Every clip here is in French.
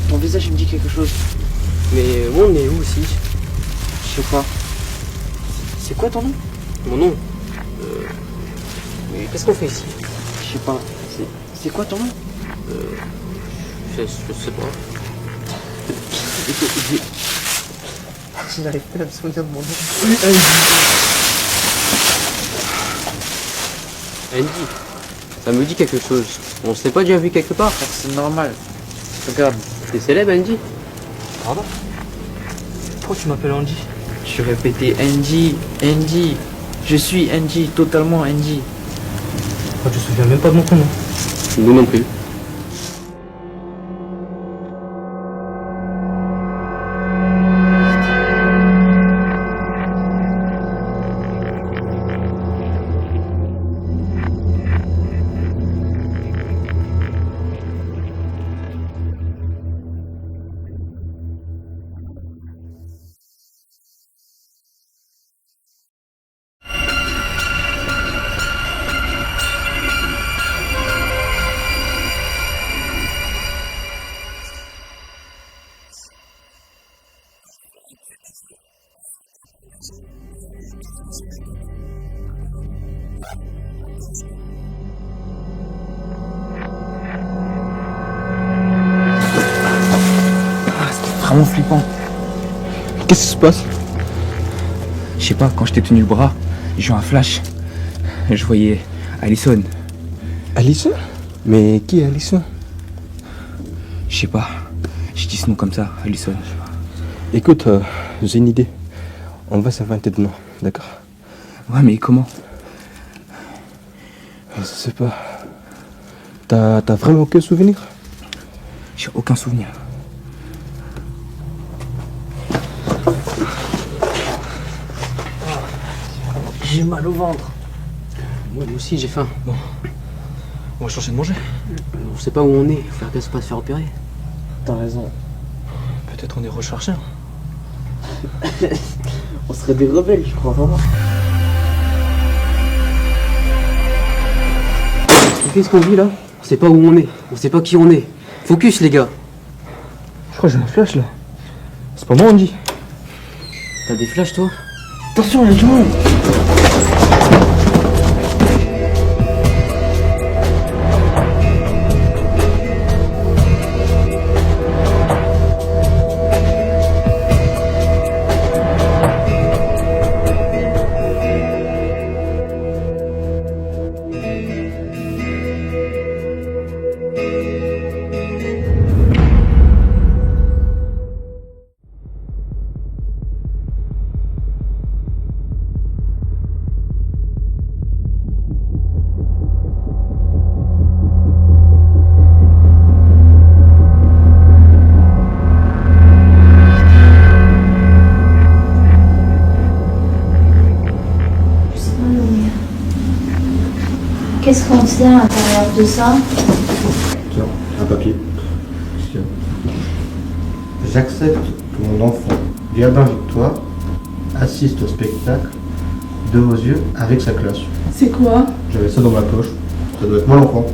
Ton visage il me dit quelque chose. Mais on est où aussi? Je sais pas. C'est quoi ton nom? Mon nom Mais qu'est-ce qu'on fait ici? Je sais pas. C'est quoi ton nom? Je sais pas. Je n'arrive pas à me souvenir de mon nom. Andy, ça me dit quelque chose. On s'est pas déjà vu quelque part? C'est normal. Regarde. T'es célèbre, Andy? Pardon? Pourquoi tu m'appelles Andy? Tu répétais Andy, Andy. Je suis Andy, totalement Andy. Moi, je me souviens même pas de mon prénom. Nous non plus. Vraiment flippant. Qu'est-ce qui se passe? Je sais pas, quand je t'ai tenu le bras, j'ai eu un flash. Je voyais Allison. Allison? Mais qui est Allison? Je sais pas. Je dis ce nom comme ça, Allison. Écoute, j'ai une idée. On va s'inventer de nom, d'accord? Ouais, mais comment? Je sais pas. T'as vraiment aucun souvenir? J'ai aucun souvenir. J'ai mal au ventre. Moi aussi, j'ai faim. Bon, on va changer de manger. On sait pas où on est. Faut faire gaffe à pas se faire opérer. T'as raison. Peut-être on est rechargé. On serait des rebelles, je crois vraiment. Qu'est-ce qu'on vit là? On sait pas où on est. On sait pas qui on est. Focus, les gars. Je crois que j'ai un flash là. C'est pas moi, Andy. T'as des flashs, toi? Attention, il y a du monde. Qu'est-ce qu'on tient à l'intérieur de ça? Tiens, un papier. Tiens. J'accepte que mon enfant, Gabin Victoire, assiste au spectacle de vos yeux avec sa classe. C'est quoi? J'avais ça dans ma poche. Ça doit être moi l'enfant.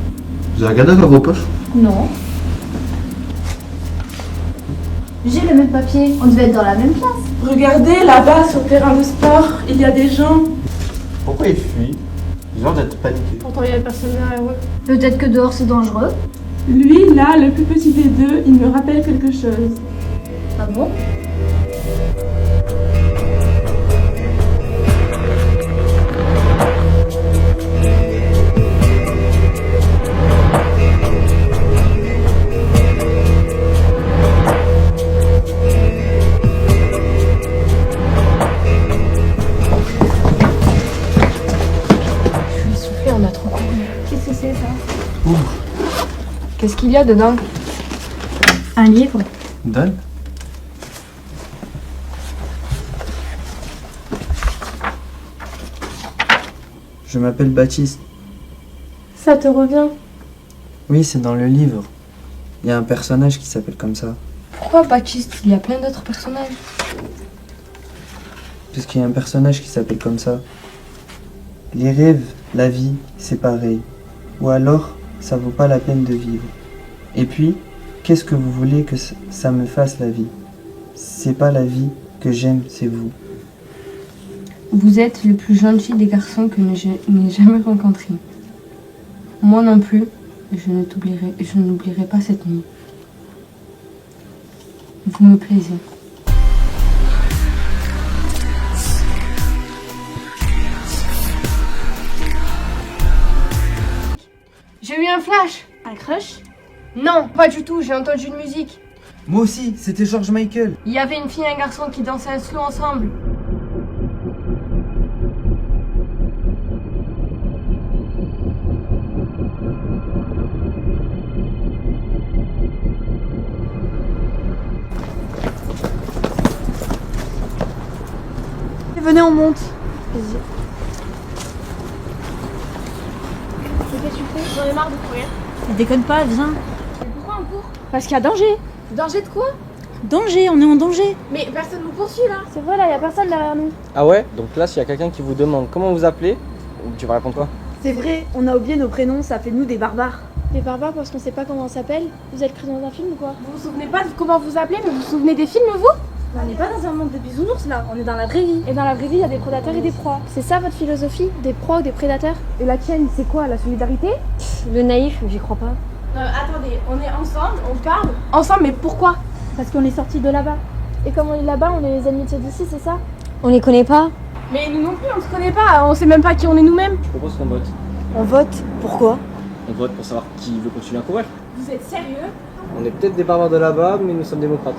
Vous avez regardé dans vos poches? Non. J'ai le même papier, on devait être dans la même classe. Regardez, là-bas, sur le terrain de sport, il y a des gens. Pourquoi il fuit? Ils ont d'être paniqués. Pourtant, il y a personne derrière eux. Peut-être que dehors c'est dangereux. Lui, là, le plus petit des deux, il me rappelle quelque chose. Ah bon? On a trop couru. Qu'est-ce que c'est ça? Qu'est-ce qu'il y a dedans? Un livre. Donne. Je m'appelle Baptiste. Ça te revient? Oui, c'est dans le livre. Il y a un personnage qui s'appelle comme ça. Pourquoi Baptiste? Il y a plein d'autres personnages. Parce qu'il y a un personnage qui s'appelle comme ça. Les rêves, la vie, c'est pareil. Ou alors, ça vaut pas la peine de vivre. Et puis, Qu'est-ce que vous voulez que ça me fasse la vie? C'est pas la vie que j'aime, c'est vous. Vous êtes le plus gentil des garçons que je n'ai jamais rencontré. Moi non plus, je n'oublierai pas cette nuit. Vous me plaisez. J'ai eu un flash. Un crush? Non, pas du tout, j'ai entendu une musique. Moi aussi, c'était George Michael. Il y avait une fille et un garçon qui dansaient un slow ensemble. Venez, on monte. Qu'est-ce que tu fais? J'en ai marre de courir. Déconne pas, viens. Mais pourquoi on court? Parce qu'il y a danger. Danger de quoi? Danger, on est en danger. Mais personne nous poursuit là. C'est vrai, là, y a personne derrière nous. Ah ouais? Donc là, s'il y a quelqu'un qui vous demande comment vous appelez, tu vas répondre quoi? C'est vrai, on a oublié nos prénoms, ça fait de nous des barbares. Des barbares parce qu'on sait pas comment on s'appelle. Vous êtes pris dans un film ou quoi? Vous vous souvenez pas de comment vous appelez, mais vous vous souvenez des films, vous? On n'est pas dans un monde de bisounours là, on est dans la vraie vie. Et dans la vraie vie, il y a des prédateurs et des proies. C'est ça votre philosophie? Des proies ou des prédateurs? Et la tienne, c'est quoi, la solidarité? Le naïf, j'y crois pas. Attendez, on est ensemble, on parle. Ensemble, mais pourquoi? Parce qu'on est sortis de là-bas. Et comme on est là-bas, on est les ennemis de ceux d'ici, c'est ça? On les connaît pas. Mais nous non plus, on se connaît pas, on sait même pas qui on est nous-mêmes. Je propose qu'on vote. On vote, pourquoi? On vote pour savoir qui veut continuer à courir. Vous êtes sérieux? On est peut-être des barbares de là-bas, mais nous sommes démocrates.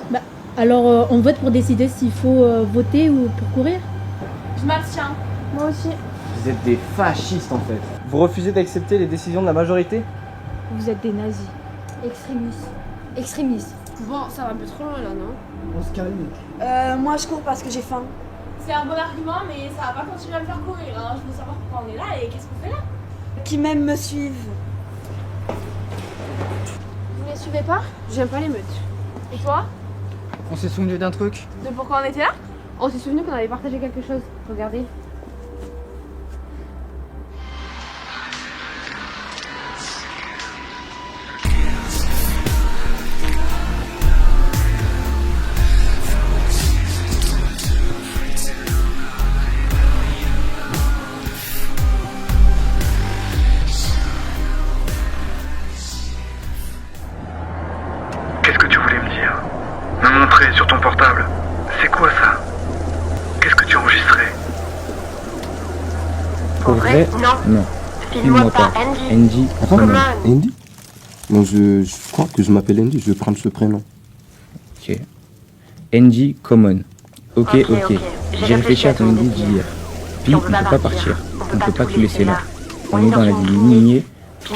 Alors on vote pour décider s'il faut voter ou pour courir? Je m'abstiens. Moi aussi. Vous êtes des fascistes en fait. Vous refusez d'accepter les décisions de la majorité? Vous êtes des nazis. Extrémistes. Extrémistes. Bon, ça va un peu trop loin là, non? On se calme. Moi je cours parce que j'ai faim. C'est un bon argument, mais ça va pas continuer à me faire courir. Hein. Je veux savoir pourquoi on est là et qu'est-ce qu'on fait là? Qui même me suivent. Vous les suivez pas? J'aime pas les meutes. Et toi? On s'est souvenu d'un truc. De pourquoi on était là? On s'est souvenu qu'on avait partagé quelque chose. Regardez. Qu'est-ce que tu voulais me dire? Me montrer sur ton portable. C'est quoi ça? Qu'est-ce que tu enregistrais? Pour vrai? Non. Filme-moi pas. Andy. Attends, Andy? Non, je crois que je m'appelle Andy, je vais prendre ce prénom. Ok. Andy Common. Ok. J'ai réfléchi à ton idée d'hier. Puis on peut pas partir. On peut pas tout laisser là. On est dans la ville lignée. Puis,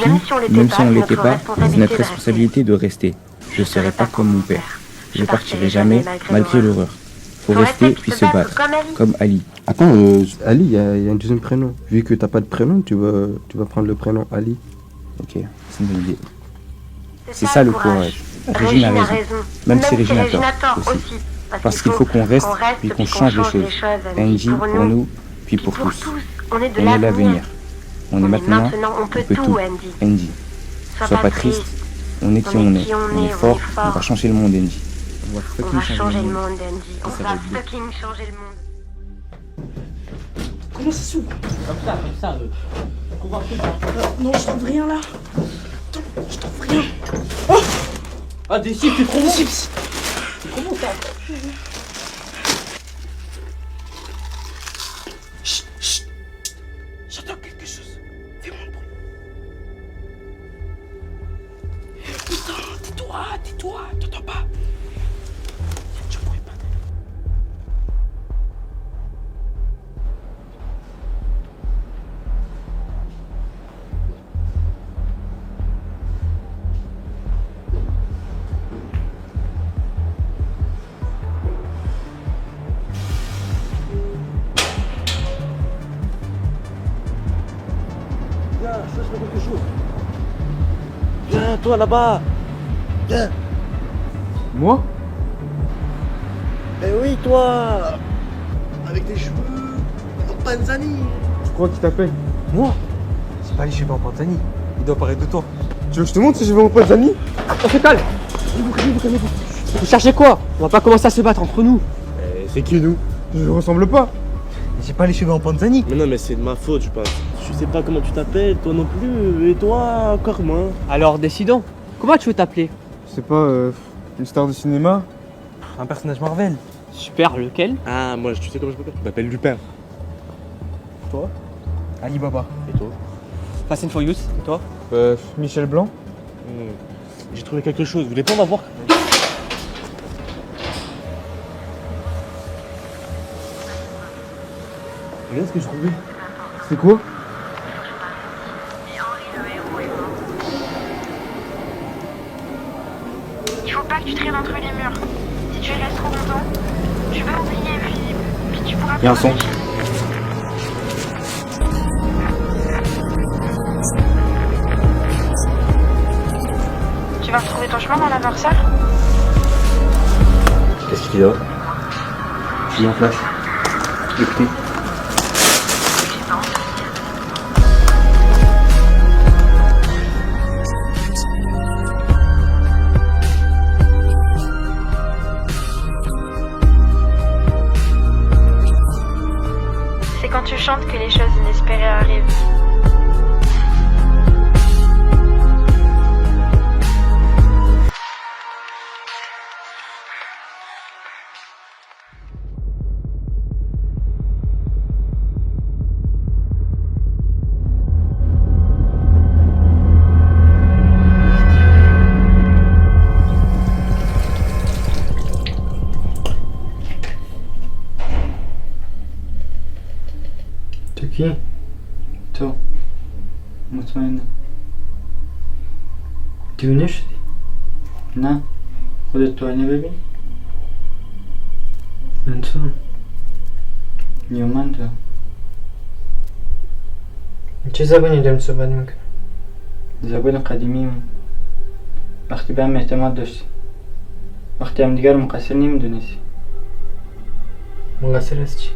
même si on l'était pas, c'est notre responsabilité de rester. Je serai pas comme mon père. Je partirai jamais, malgré l'horreur. Faut rester puis se battre, comme Ali. Attends, Ali, il y a un deuxième prénom. Vu que t'as pas de prénom, tu vas prendre le prénom Ali. Ok, c'est une bonne idée. C'est ça le courage. Régine a raison. Même si Régine a tort aussi. Parce qu'il faut qu'on reste puis qu'on change les choses. Andy pour nous, puis pour tous. On est l'avenir. On est maintenant, on peut tout. Andy. Sois pas triste. On est qui on est. On est fort. On va changer le monde, Andy. On va changer le monde, Andy. On va fucking changer le monde. Comment ça s'ouvre? Comme ça. Non, je trouve rien là. Je trouve rien. Ah, des chips, c'est trop bon! Chips. Comment ça? Chut, chut. J'entends quelque chose. Fais-moi le bruit. Putain, tais-toi, t'entends pas? Je pourrais pas. Viens, cherche-moi quelque chose. Viens, toi là-bas. Viens. Moi? Eh oui, toi. Avec tes cheveux en panzani. Tu crois qu'il t'appelle? Moi? C'est pas les cheveux en Panzani. Il doit paraître de toi. Tu veux que je te montre si je vais en Panzani? On se calme. Vous cherchez quoi? On va pas commencer à se battre entre nous. C'est qui nous? Je ne ressemble pas. J'ai pas les cheveux en panzani. Mais non, mais c'est de ma faute, je pense. Je sais pas comment tu t'appelles, toi non plus, et toi encore moins. Alors décidons. Comment tu veux t'appeler? C'est pas une star de cinéma? Un personnage Marvel. Super, lequel? Ah, moi, tu sais comment je m'appelle? Je m'appelle Lupin. Toi? Alibaba. Et toi? Fast and Furious, et toi? Michel Blanc. J'ai trouvé quelque chose, vous voulez pas, on va voir? Regarde ce que j'ai trouvé. C'est quoi? Il faut pas que tu traînes entre les murs. Si tu restes trop longtemps, tu vas oublier, puis tu pourras Il y a un son. Tu vas retrouver ton chemin dans l'ascenseur? Qu'est-ce qu'il y a? J'ai eu un flash. Écoutez. C'est quand tu chantes que les choses inespérées arrivent. Qui? تو مطمئنم دیونه شدی؟ نه خودت تو آینه ببین من تو یا من تو چه زبانی داریم صحبت میکنیم؟ زبان قدیمی من وقتی به هم اعتماد داشتی وقتی هم دیگر مقصر نمیدونستی مقصر از چی؟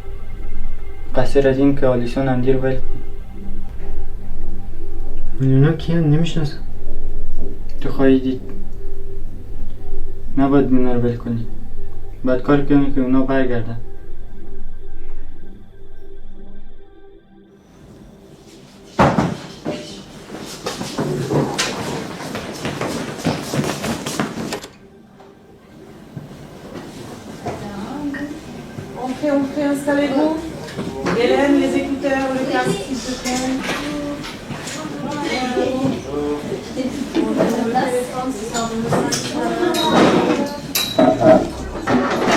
قصر از این که آلیسون هم دیر ول اونا کیه؟ نمیشناسم. تو خواهی دید نباید اونا رو ول کنی باید کار کنی که اونا برگردن Entrez, installez-vous. Hélène, les écouteurs, le casque, s'il te plaît.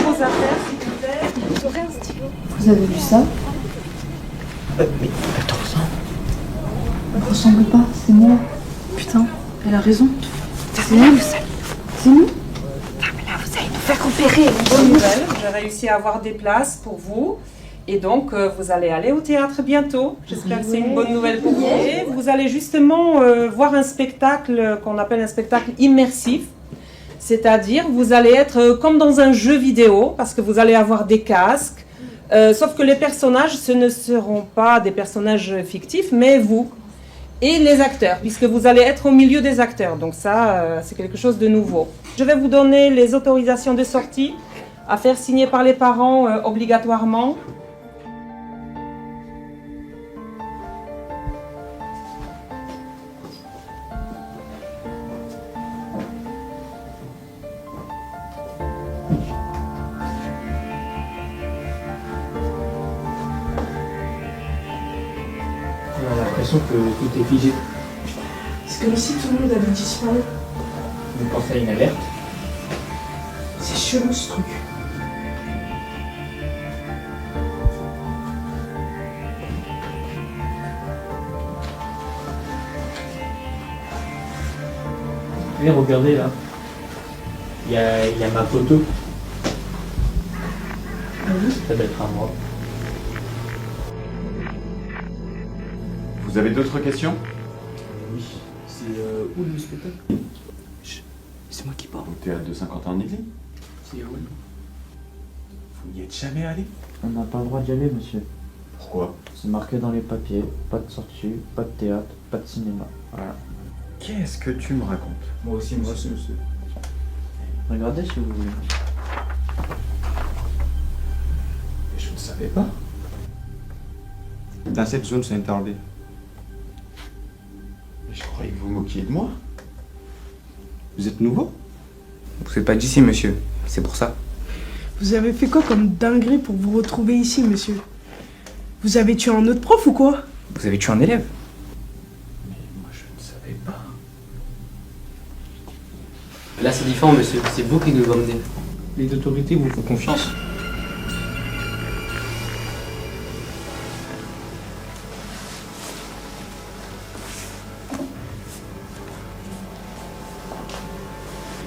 Vos affaires, s'il te plaît. J'aurais un stylo. Vous avez vu ça? Mais elle te ressemble. Elle ne ressemble pas, c'est moi. Putain, elle a raison. C'est nous. C'est nous. Mais là, vous allez nous faire opérer. Bonne nouvelle, j'ai réussi à avoir des places pour vous. Et donc, vous allez aller au théâtre bientôt. J'espère que c'est une bonne nouvelle pour vous. Et vous allez justement voir un spectacle qu'on appelle un spectacle immersif. C'est-à-dire, vous allez être comme dans un jeu vidéo, parce que vous allez avoir des casques. Sauf que les personnages, ce ne seront pas des personnages fictifs, mais vous. Et les acteurs, puisque vous allez être au milieu des acteurs. Donc ça, c'est quelque chose de nouveau. Je vais vous donner les autorisations de sortie à faire signer par les parents obligatoirement. On a l'impression que tout est figé. C'est comme si tout le monde avait disparu. Vous pensez à une alerte? C'est chelou ce truc. Oui, regardez là. Il y a ma photo. Ça doit être à moi. Vous avez d'autres questions? Oui. C'est où le spectacle? C'est moi qui parle. Au théâtre de Saint-Quentin-en-Yvelines? C'est où? Vous n'y êtes jamais allé? On n'a pas le droit d'y aller, monsieur. Pourquoi? C'est marqué dans les papiers. Pas de sortie, pas de théâtre, pas de cinéma. Voilà. Qu'est-ce que tu me racontes? Moi aussi, monsieur. Regardez si vous voulez. Je ne savais pas. Dans cette zone, c'est interdit. Mais je croyais que vous moquiez de moi. Vous êtes nouveau? Vous n'êtes pas d'ici, monsieur. C'est pour ça. Vous avez fait quoi comme dinguerie pour vous retrouver ici, monsieur? Vous avez tué un autre prof ou quoi? Vous avez tué un élève. Mais moi, je ne savais pas. Là, c'est différent, monsieur. C'est vous qui nous emmenez. Les autorités vous font confiance.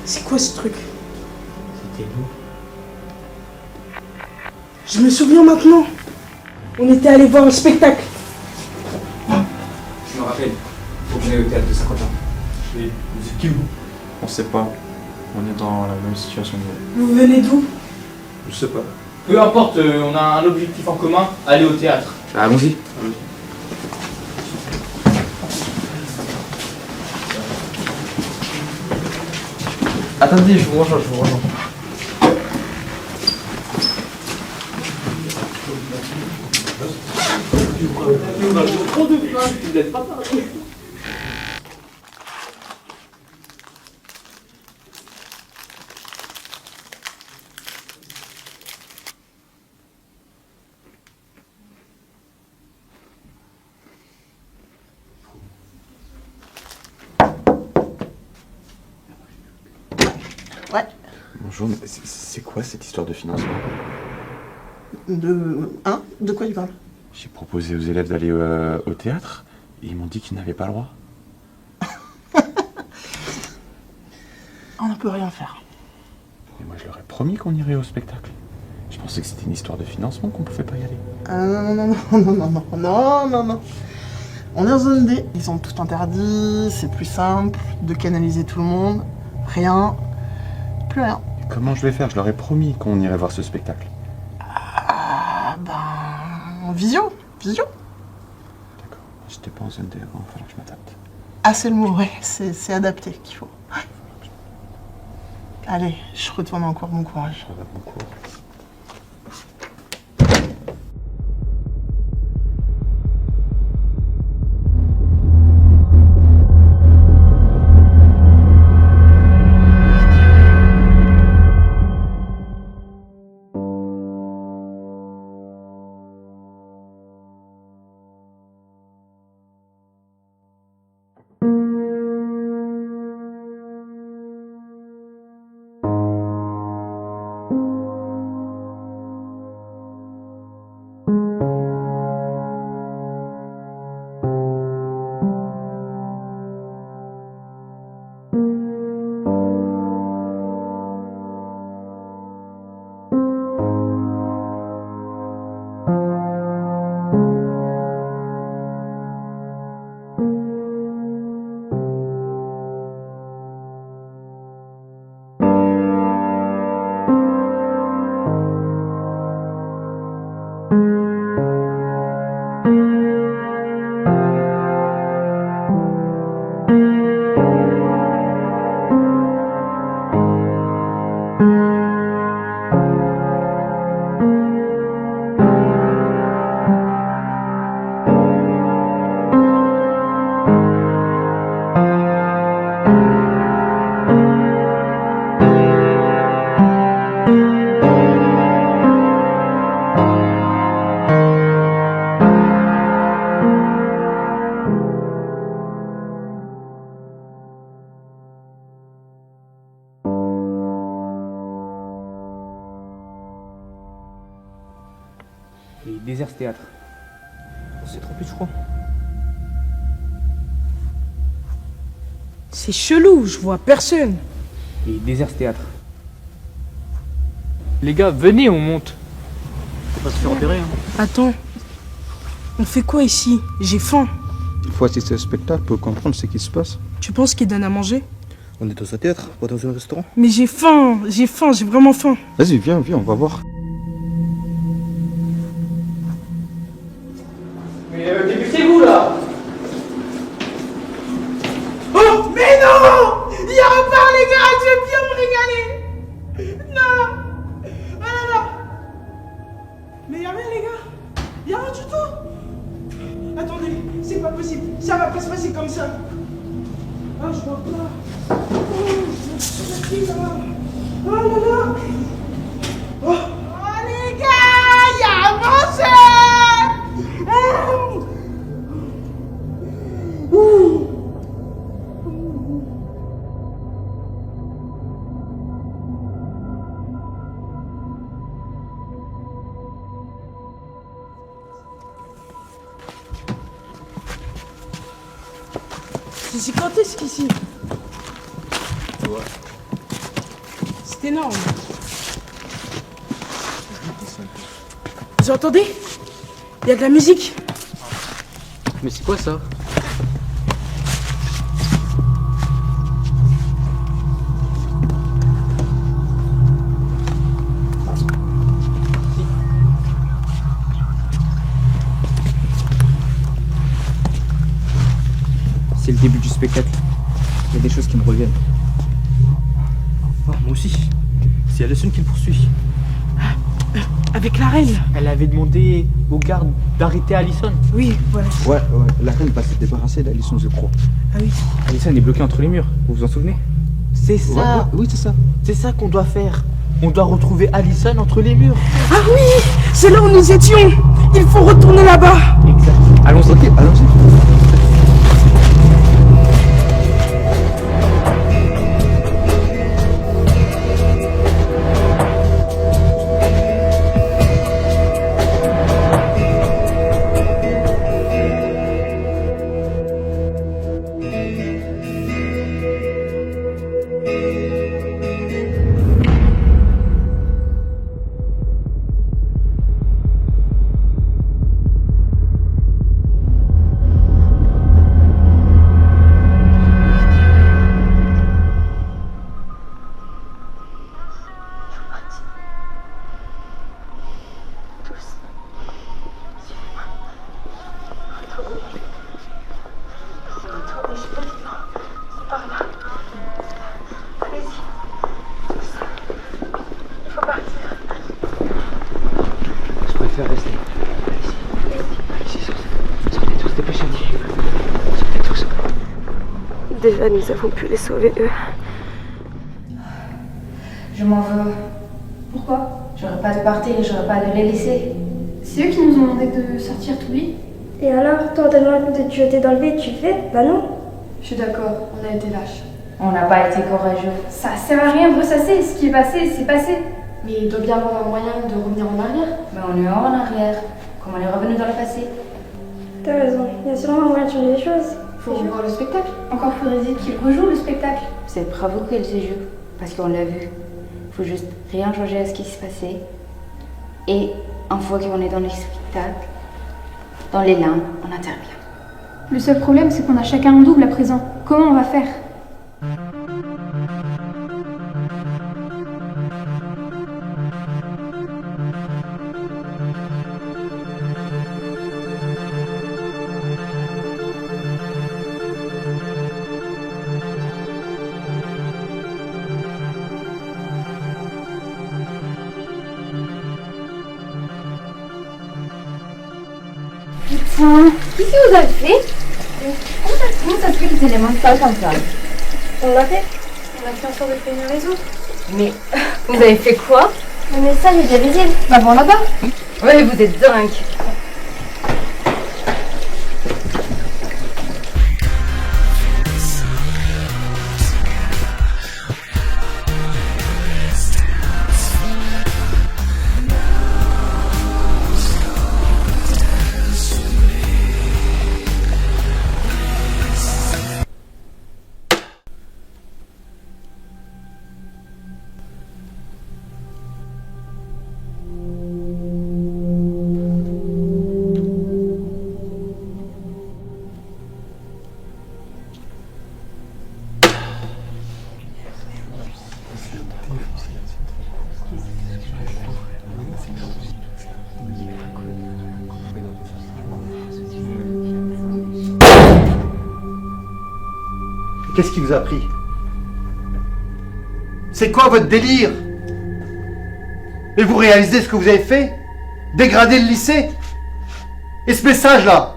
C'est quoi ce truc? C'était nous. Je me souviens maintenant. On était allé voir un spectacle. Je me rappelle. Faut que j'aille au théâtre de Saint-Quentin. Mais vous êtes qui, vous? On sait pas. On est dans la même situation que vous. Vous venez d'où? Je sais pas. Peu importe, on a un objectif en commun, aller au théâtre. Allons-y. Attendez, je vous rejoins, je vous rejoins. Trop de plaintes, vous n'êtes pas parlé. Ouais. Bonjour, mais c'est quoi cette histoire de financement? De quoi tu parles? J'ai proposé aux élèves d'aller au théâtre et ils m'ont dit qu'ils n'avaient pas le droit. On ne peut rien faire. Mais moi je leur ai promis qu'on irait au spectacle. Je pensais que c'était une histoire de financement, qu'on pouvait pas y aller. Non. On est en zone D. Ils ont tout interdit, c'est plus simple de canaliser tout le monde. Rien. Plus rien. Et comment je vais faire? Je leur ai promis qu'on irait voir ce spectacle. En visio. D'accord. J'étais pas en zone D avant, il va falloir que je m'adapte. Ah, c'est le mot, ouais. C'est adapté qu'il faut. Allez, je retourne en cours, bon courage. Bon cours. Et il déserte ce théâtre. On s'est trompé, je crois. C'est chelou, je vois personne. Et il déserte ce théâtre. Les gars, venez, on monte. Faut pas se faire repérer, hein. Attends. On fait quoi ici? J'ai faim. Il faut assister au spectacle pour comprendre ce qui se passe. Tu penses qu'ils donnent à manger? On est dans un théâtre, pas dans un restaurant. Mais j'ai faim, j'ai vraiment faim. Vas-y, viens, on va voir. Mais débutez-vous là! Oh, mais non! Il y a un bar, les gars, je vais bien me régaler! Mais y'a rien, les gars. Y'a rien du tout. Attendez, c'est pas possible. Ça va pas se passer comme ça. Ah, je vois pas. Oh là là. Oh, les gars, y'a un monstre. C'est gigantesque ici. Ouais. C'est énorme. Vous entendez? Il y a de la musique. Mais c'est quoi ça? C'est le début du spectacle. Il y a des choses qui me reviennent. Oh, moi aussi. C'est Allison qui le poursuit. Avec la reine. Elle avait demandé aux gardes d'arrêter Allison. Oui, voilà. Ouais, la reine va se débarrasser d'Allison, je crois. Ah oui. Allison est bloquée entre les murs, vous vous en souvenez? C'est ça. Ouais, oui, c'est ça. C'est ça qu'on doit faire. On doit retrouver Allison entre les murs. Ah oui, c'est là où nous étions. Il faut retourner là-bas. Exact. Allons-y. Ok, allons-y. Je préfère rester. Sortez tous, dépêchez-vous. Sortez tous. Déjà, nous avons pu les sauver, eux. Je m'en veux. Pourquoi? J'aurais pas de partir et j'aurais pas de les laisser. C'est eux qui nous ont demandé de sortir tous les. Et alors, toi, on t'a demandé de te jeter dans le vide, tu le fais? Bah non. Je suis d'accord, on a été lâches. On n'a pas été courageux. Ça sert à rien de ressasser, ce qui est passé, c'est passé. Mais il doit bien avoir un moyen de revenir en arrière. Mais on est en arrière, comme on est revenu dans le passé. T'as raison, il y a sûrement un moyen de changer les choses. Faut revoir le spectacle. Encore faudrait-il qu'il rejoue le spectacle. C'est bravo qu'il se joue, parce qu'on l'a vu. Faut juste rien changer à ce qui se passait. Et une fois qu'on est dans le spectacle, dans les limbes, on intervient. Le seul problème, c'est qu'on a chacun un double à présent. Comment on va faire? Putain, qu'est-ce que vous avez fait? Comment t'as pris les éléments de salle comme ça? On l'a fait. On a fait en sorte de prévenir les autres. Mais vous avez fait quoi? Le message est déjà visible. Bah bon là-bas. Oui, vous êtes dingue. Qu'est-ce qui vous a pris? C'est quoi votre délire? Mais vous réalisez ce que vous avez fait? dégrader le lycée. Et ce message-là,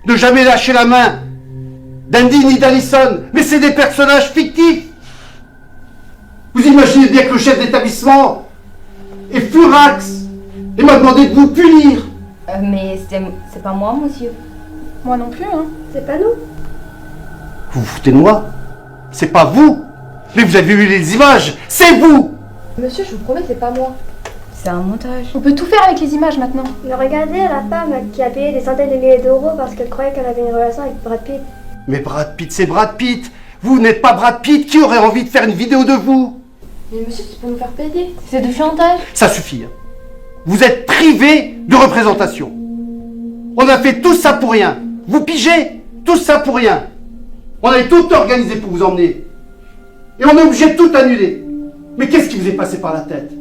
de jamais lâcher la main d'Andy ni d'Alison, mais c'est des personnages fictifs. Vous imaginez bien que le chef d'établissement est furax et m'a demandé de vous punir. Mais c'est pas moi, monsieur. Moi non plus, hein. C'est pas nous. Vous vous foutez de moi? C'est pas vous. Mais vous avez vu les images, c'est vous. Monsieur, je vous promets, c'est pas moi. C'est un montage. On peut tout faire avec les images maintenant. Mais regardez la femme qui a payé des centaines de milliers d'euros parce qu'elle croyait qu'elle avait une relation avec Brad Pitt. Mais Brad Pitt, c'est Brad Pitt. Vous n'êtes pas Brad Pitt. Qui aurait envie de faire une vidéo de vous? Mais monsieur, c'est pour nous faire payer. C'est du chantage. Ça suffit. Hein. Vous êtes privé de représentation. On a fait tout ça pour rien. Vous pigez? Tout ça pour rien. On avait tout organisé pour vous emmener. Et on est obligé de tout annuler. Mais qu'est-ce qui vous est passé par la tête?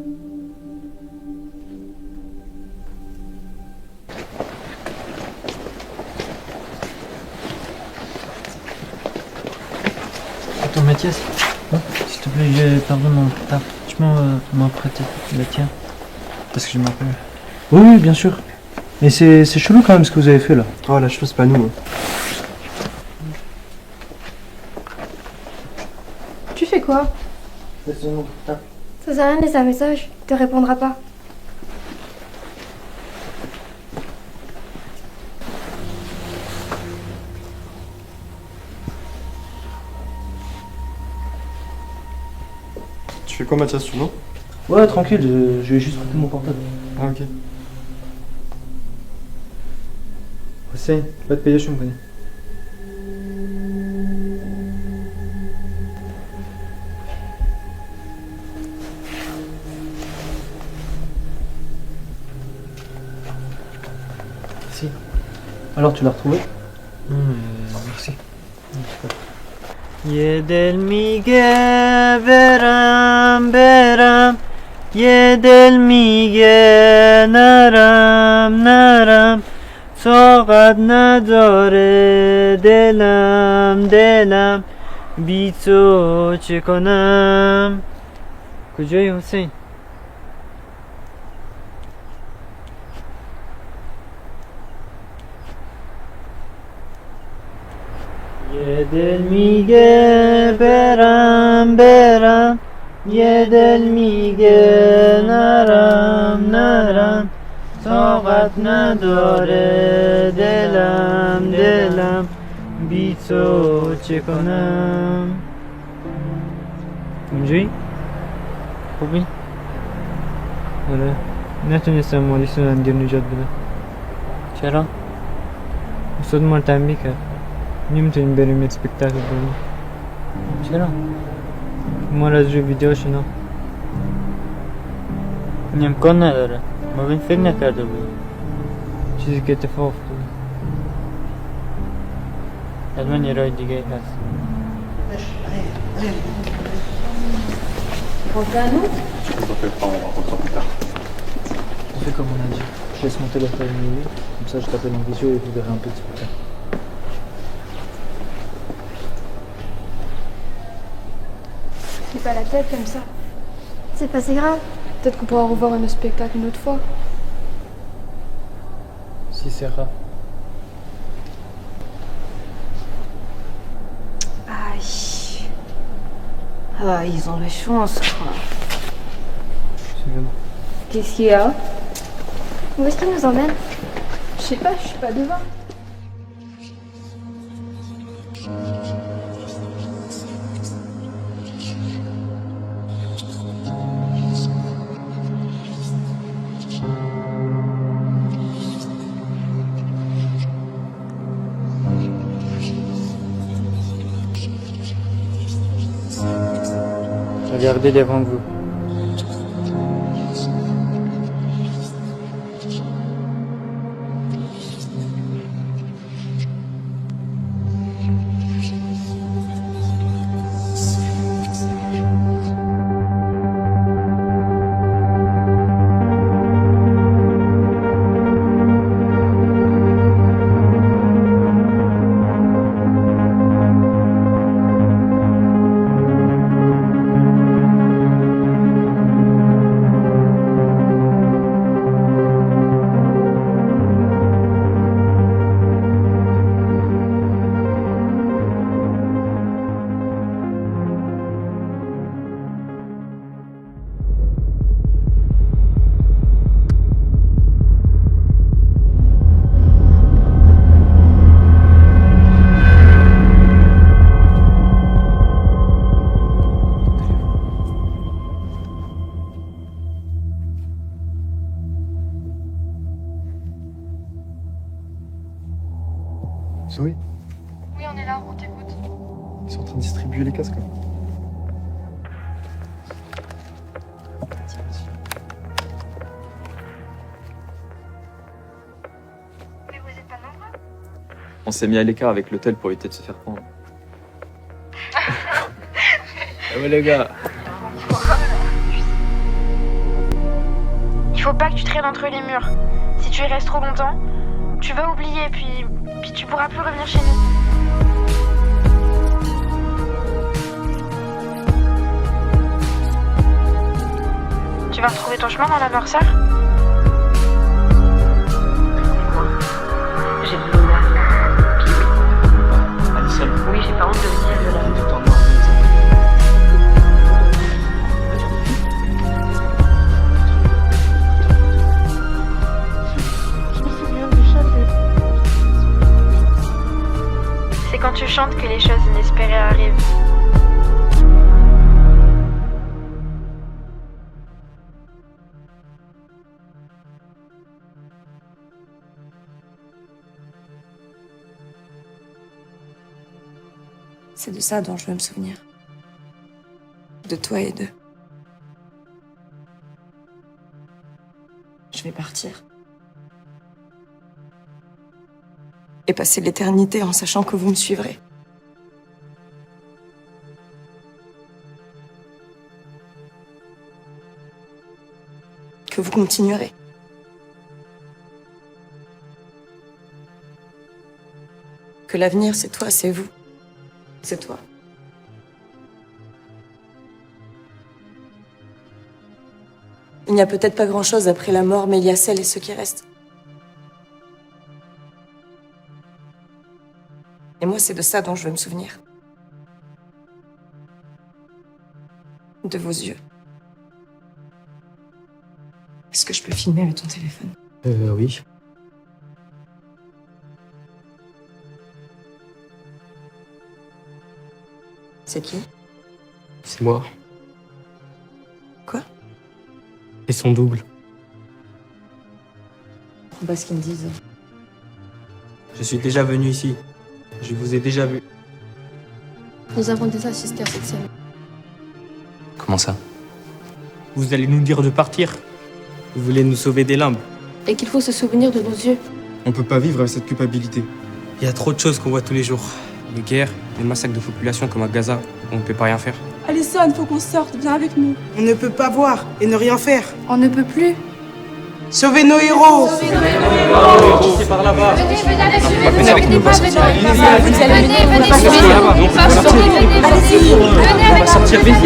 Attends Mathias, s'il te plaît, j'ai perdu mon portable. Tu peux m'en prêter le tien? Parce que je m'en rappelle. Oui, bien sûr. Mais c'est chelou quand même ce que vous avez fait là. Oh, la chose, c'est pas nous. Tu fais quoi? C'est mon portable. Ça sert à rien de laisser un message, il te répondra pas. Tu fais quoi, Mathias, tu vois? Ouais, tranquille, je vais juste prêter mon portable. Ah, ok. Hussein, va te payer, je me connais. Si. Alors, tu l'as retrouvé? Merci. یه دل میگه برم یه دل میگه نرم طاقت نداره دلم بی تو چه کنم کجایی حسین؟ یه دل میگه برم یه دل میگه نرم طاقت نداره دلم بی تو چه کنم اونجایی؟ خوبی؟ آره نتونستم مالیسون اندیر نجات بدم چرا؟ استاد ما رو تنبیه کرد نمیتونیم بریم اسپکتاکل بریم چرا؟ ما رو از روی ویدیو شناخت این امکان نداره ما به این فکر نکرده بودیم چیزی که اتفاق افتاده حتما یه راه دیگه هست Rentrer à nous? Tu peux pas faire, on rencontrera plus tard. On fait comme on a dit. Je laisse mon téléphone nuit, comme ça je t'appelle en visio et vous verrez un peu de spectacle. Fais pas la tête comme ça. C'est pas si grave. Peut-être qu'on pourra revoir un spectacle une autre fois. Si c'est rare. Aïe. Ah, ils ont la chance, quoi. Excusez-moi. Qu'est-ce qu'il y a? Où est-ce qu'il nous emmène? Je sais pas, je suis pas devant. Regardez devant vous. Zoé, Oui, on est là, on t'écoute. ils sont en train de distribuer les casques là. Mais vous êtes pas nombreux? On s'est mis à l'écart avec l'hôtel pour éviter de se faire prendre. Ah ouais les gars. Il faut pas que tu traînes entre les murs. Si tu y restes trop longtemps, tu vas oublier, puis tu pourras plus revenir chez nous. Tu vas retrouver ton chemin dans la noirceur? J'ai besoin d'air. Puis oui. Allez seule. Oui, j'ai pas honte de le dire, de la De temps Je me souviens du chanter. C'est quand tu chantes que les choses inespérées arrivent. C'est de ça dont je veux me souvenir. De toi et d'eux. Je vais partir. Et passer l'éternité en sachant que vous me suivrez. Que vous continuerez. Que l'avenir, c'est toi, c'est vous. C'est toi. Il n'y a peut-être pas grand-chose après la mort, mais il y a celle et ceux qui restent. Et moi, c'est de ça dont je veux me souvenir. De vos yeux. Est-ce que je peux filmer avec ton téléphone? Oui. C'est qui? C'est moi. Quoi? Et son double. On va ce qu'ils me disent. Je suis déjà venu ici. Je vous ai déjà vu. Nous avons déjà assisté à cette scène. Comment ça? Vous allez nous dire de partir. Vous voulez nous sauver des limbes. Et qu'il faut se souvenir de nos yeux. On peut pas vivre avec cette culpabilité. Il y a trop de choses qu'on voit tous les jours. Les guerres, les massacres de population comme à Gaza, on ne peut pas rien faire. Alison, faut qu'on sorte, viens avec nous. On ne peut pas voir et ne rien faire. On ne peut plus. Sauvez nos héros! C'est par là-bas. Venez avec nous. On va sortir vite.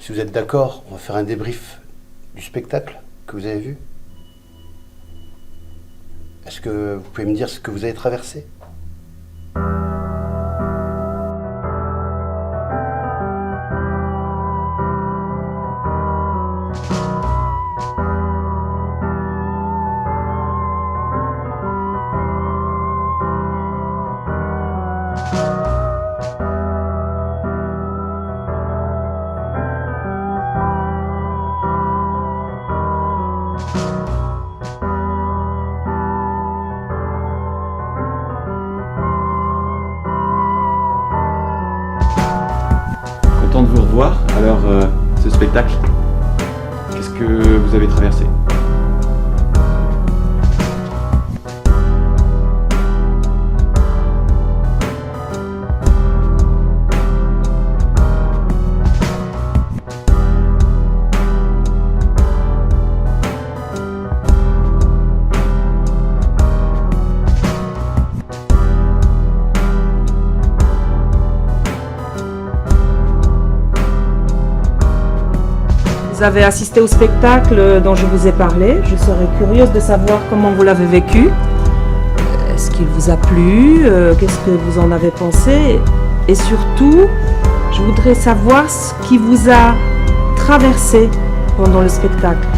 Si vous êtes d'accord, on va faire un débrief du spectacle que vous avez vu. Est-ce que vous pouvez me dire ce que vous avez traversé? Content de vous revoir. Alors, ce spectacle, qu'est-ce que vous avez traversé? Vous avez assisté au spectacle dont je vous ai parlé. Je serais curieuse de savoir comment vous l'avez vécu. Est-ce qu'il vous a plu? Qu'est-ce que vous en avez pensé? Et surtout, je voudrais savoir ce qui vous a traverser pendant le spectacle.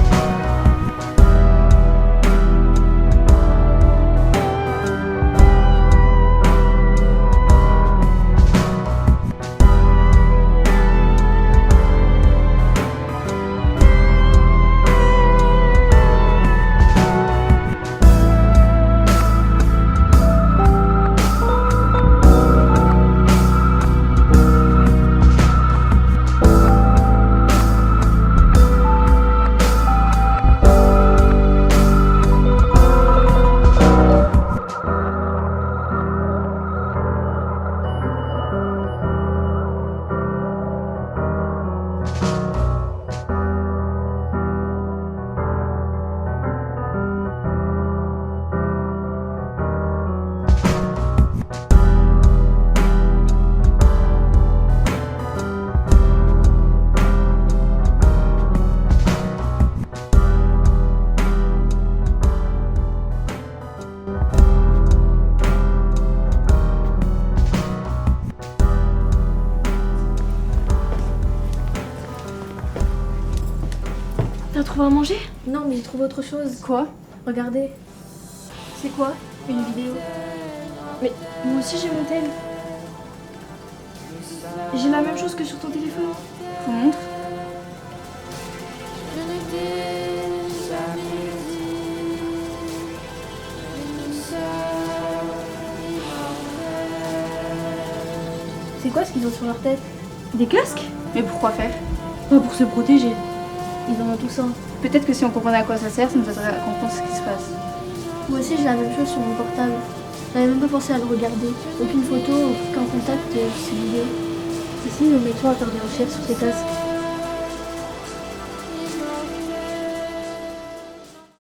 T'as trouvé à manger? Non, mais j'ai trouvé autre chose. Quoi? Regardez. C'est quoi? Une vidéo. Mais moi aussi j'ai mon tel. J'ai la même chose que sur ton téléphone. Faut montre. C'est quoi ce qu'ils ont sur leur tête? Des casques? Mais pourquoi faire? Pour se protéger. Ils en ont tous un. Peut-être que si on comprenait à quoi ça sert, ça nous aiderait à comprendre ce qui se passe. Moi aussi j'ai la même chose sur mon portable. J'avais même pas pensé à le regarder. Aucune photo, aucun contact, c'est vidéo. Ici, nous mettons à faire des recherches sur ces casques.